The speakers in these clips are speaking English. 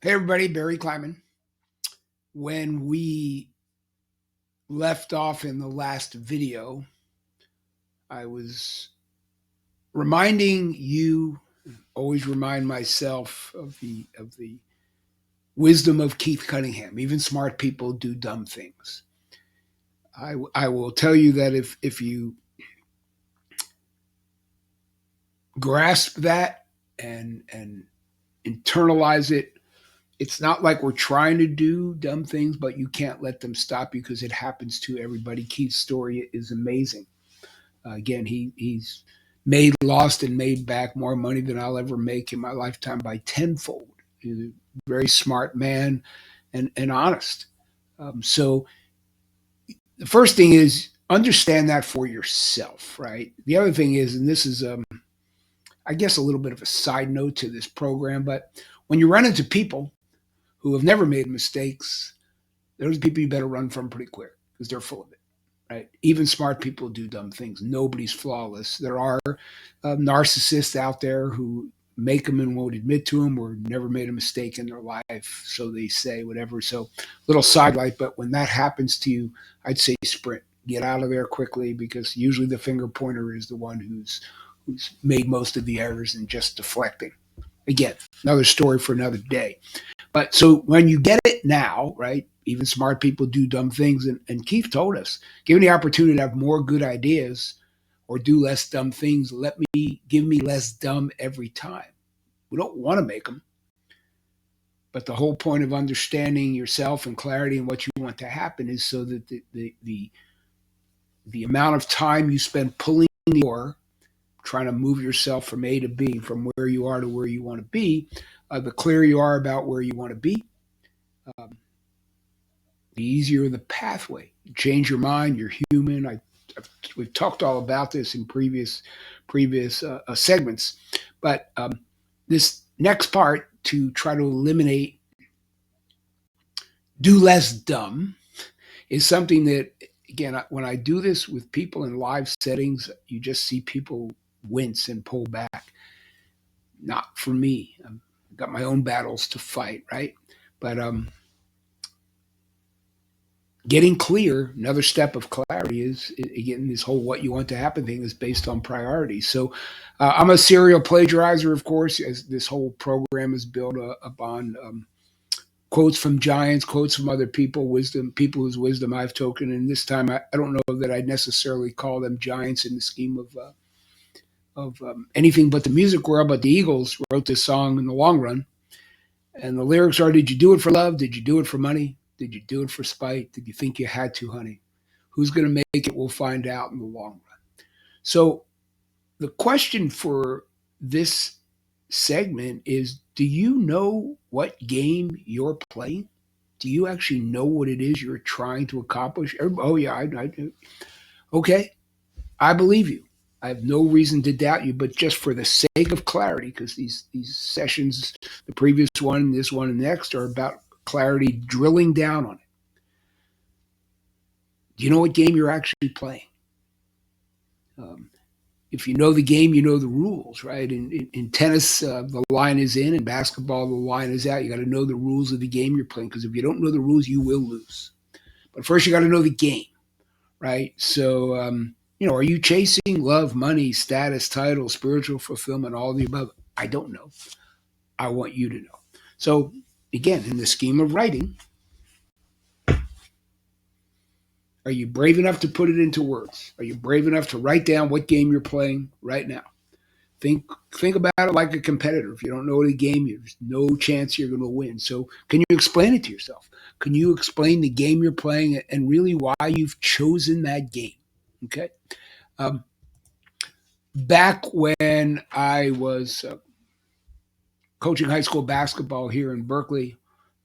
Hey everybody, Barry Kleiman. When we left off in the last video, I was reminding you, always remind myself of the wisdom of Keith Cunningham. Even smart people do dumb things. I will tell you that if you grasp that and internalize it, it's not like we're trying to do dumb things, but you can't let them stop you because it happens to everybody. Keith's story is amazing. Again, he's made, lost, and made back more money than I'll ever make in my lifetime by tenfold. He's a very smart man and honest. So the first thing is understand that for yourself, right? The other thing is, and this is, I guess, a little bit of a side note to this program, but when you run into people who have never made mistakes, those people you better run from pretty quick because they're full of it. Right? Even smart people do dumb things. Nobody's flawless. There are narcissists out there who make them and won't admit to them or never made a mistake in their life. So they say whatever. So little sidelight, but when that happens to you, I'd say sprint. Get out of there quickly because usually the finger pointer is the one who's made most of the errors and just deflecting. Again, another story for another day. But so when you get it now, right? Even smart people do dumb things. And Keith told us, given the opportunity to have more good ideas or do less dumb things, give me less dumb every time. We don't want to make them. But the whole point of understanding yourself and clarity and what you want to happen is so that the amount of time you spend pulling the oar, trying to move yourself from A to B, from where you are to where you want to be, the clearer you are about where you want to be, um, the easier the pathway. You change your mind. You're human. We've talked all about this in previous segments, but this next part to try to eliminate do less dumb is something that again when I do this with people in live settings, you just see people wince and pull back. Not for me. I've got my own battles to fight, right? But getting clear, another step of clarity is again this whole what you want to happen thing is based on priorities. So I'm a serial plagiarizer, of course, as this whole program is built upon quotes from giants, quotes from other people, wisdom, people whose wisdom I've taken. And this time, I don't know that I'd necessarily call them giants in the scheme of anything but the music world. But the Eagles wrote this song in the long run, and the lyrics are: "Did you do it for love? Did you do it for money? Did you do it for spite? Did you think you had to, honey? Who's going to make it? We'll find out in the long run." So the question for this segment is: do you know what game you're playing? Do you actually know what it is you're trying to accomplish? Oh yeah, I do. Okay, I believe you. I have no reason to doubt you, but just for the sake of clarity, because these sessions, the previous one, this one, and next, are about clarity, drilling down on it. Do you know what game you're actually playing? Um, if you know the game, you know the rules, right? In tennis, the line is in. In basketball, the line is out. You got to know the rules of the game you're playing because if you don't know the rules, you will lose. But first, you got to know the game, right? So, are you chasing love, money, status, title, spiritual fulfillment, all the above? I don't know. I want you to know. So, again, in the scheme of writing, are you brave enough to put it into words? Are you brave enough to write down what game you're playing right now? Think about it like a competitor. If you don't know the game, there's no chance you're going to win. So, can you explain it to yourself? Can you explain the game you're playing and really why you've chosen that game? Okay. Um, Back when I was coaching high school basketball here in Berkeley,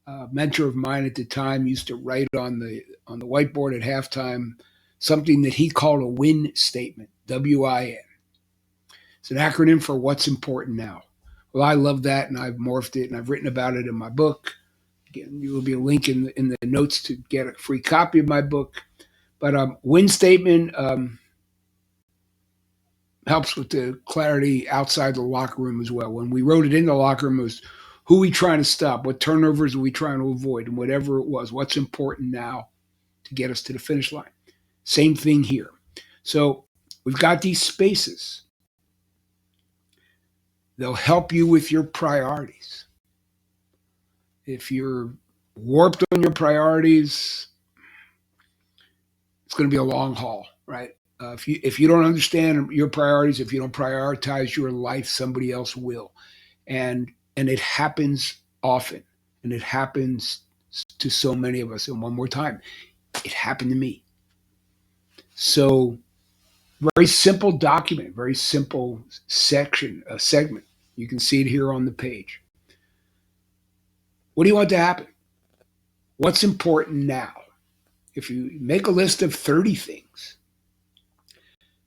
a mentor of mine at the time used to write on the whiteboard at halftime something that he called a win statement. WIN. It's an acronym for what's important now. Well, I love that, and I've morphed it, and I've written about it in my book. Again, there will be a link in the notes to get a free copy of my book. But win statement helps with the clarity outside the locker room as well. When we wrote it in the locker room, it was Who are we trying to stop? What turnovers are we trying to avoid? And whatever it was, what's important now to get us to the finish line? Same thing here. So we've got these spaces. They'll help you with your priorities. If you're warped on your priorities, it's going to be a long haul, right? If you don't understand your priorities, if you don't prioritize your life, somebody else will, and it happens often, and it happens to so many of us. And one more time, it happened to me. So very simple document, very simple segment. You can see it here on the page. What do you want to happen? What's important now? If you make a list of 30 things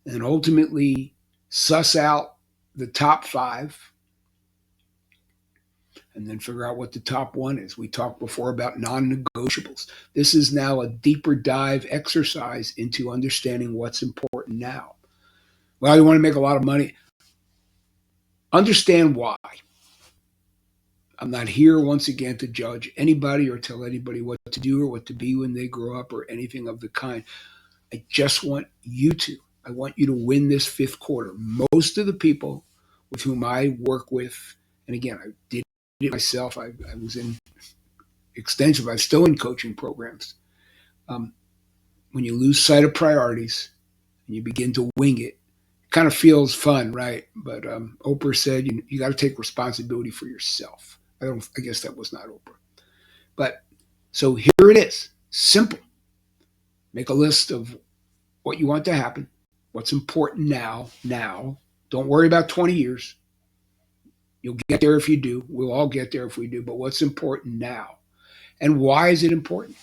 and ultimately suss out the top 5 and then figure out what the top one is. We talked before about non-negotiables. This is now a deeper dive exercise into understanding what's important now. Well, you want to make a lot of money. Understand why. I'm not here once again to judge anybody or tell anybody what to do or what to be when they grow up or anything of the kind. I just want you to. I want you to win this 5th quarter. Most of the people with whom I work with, and again, I did it myself. I was in extensive. I'm still in coaching programs. When you lose sight of priorities and you begin to wing it, it kind of feels fun, right? But Oprah said you got to take responsibility for yourself. I guess that was not Oprah. But so here it is. Simple. Make a list of what you want to happen, what's important now. Don't worry about 20 years. You'll get there if you do. We'll all get there if we do. But what's important now? And why is it important?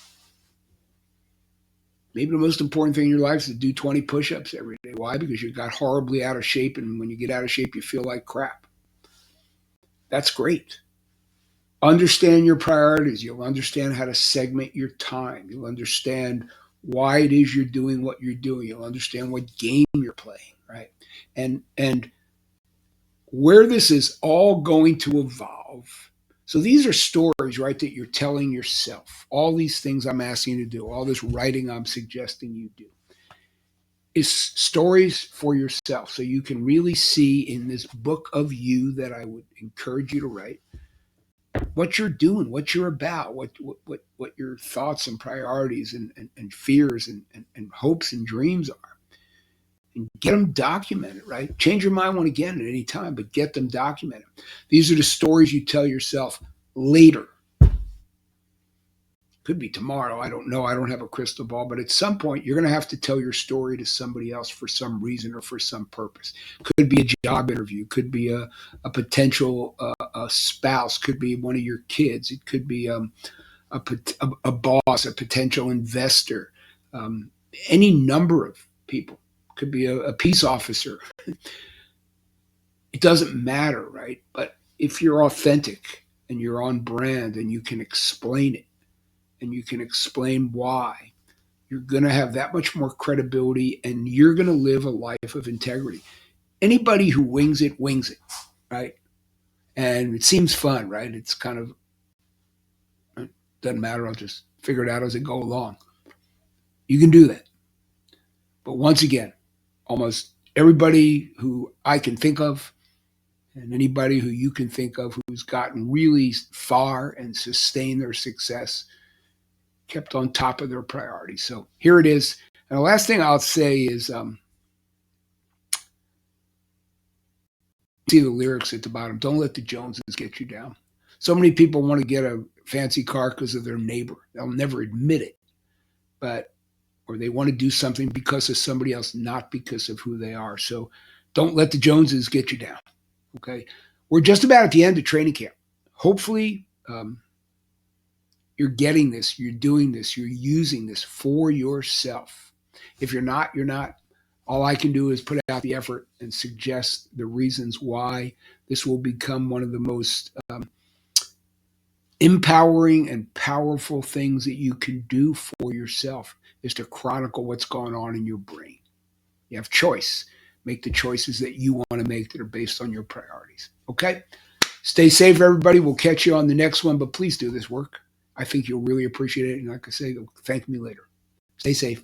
Maybe the most important thing in your life is to do 20 push-ups every day. Why? Because you got horribly out of shape, and when you get out of shape, you feel like crap. That's great. Understand your priorities. You'll understand how to segment your time. You'll understand why it is you're doing what you're doing. You'll understand what game you're playing, right? And where this is all going to evolve. So these are stories, right, that you're telling yourself. All these things I'm asking you to do, all this writing I'm suggesting you do, is stories for yourself. So you can really see in this book of you that I would encourage you to write what you're doing, what you're about, what your thoughts and priorities and fears and hopes and dreams are. And get them documented, right? Change your mind one again at any time, but get them documented. These are the stories you tell yourself later. Could be tomorrow. I don't know. I don't have a crystal ball, but at some point you're going to have to tell your story to somebody else for some reason or for some purpose. Could be a job interview. Could be a potential a spouse. Could be one of your kids. It could be a boss, a potential investor, any number of people. Could be a peace officer. It doesn't matter, right? But if you're authentic and you're on brand and you can explain it and you can explain why, you're going to have that much more credibility and you're going to live a life of integrity. Anybody who wings it, right? And it seems fun, right? It's kind of, it doesn't matter. I'll just figure it out as I go along. You can do that. But once again, almost everybody who I can think of and anybody who you can think of who's gotten really far and sustained their success kept on top of their priorities. So here it is. And the last thing I'll say is see the lyrics at the bottom. Don't let the Joneses get you down. So many people want to get a fancy car because of their neighbor. They'll never admit it, or they want to do something because of somebody else, not because of who they are. So don't let the Joneses get you down. Okay. We're just about at the end of training camp. Hopefully, you're getting this, you're doing this, you're using this for yourself. If you're not, you're not. All I can do is put out the effort and suggest the reasons why this will become one of the most empowering and powerful things that you can do for yourself is to chronicle what's going on in your brain. You have choice. Make the choices that you want to make that are based on your priorities. Okay? Stay safe, everybody. We'll catch you on the next one, but please do this work. I think you'll really appreciate it. And like I say, thank me later. Stay safe.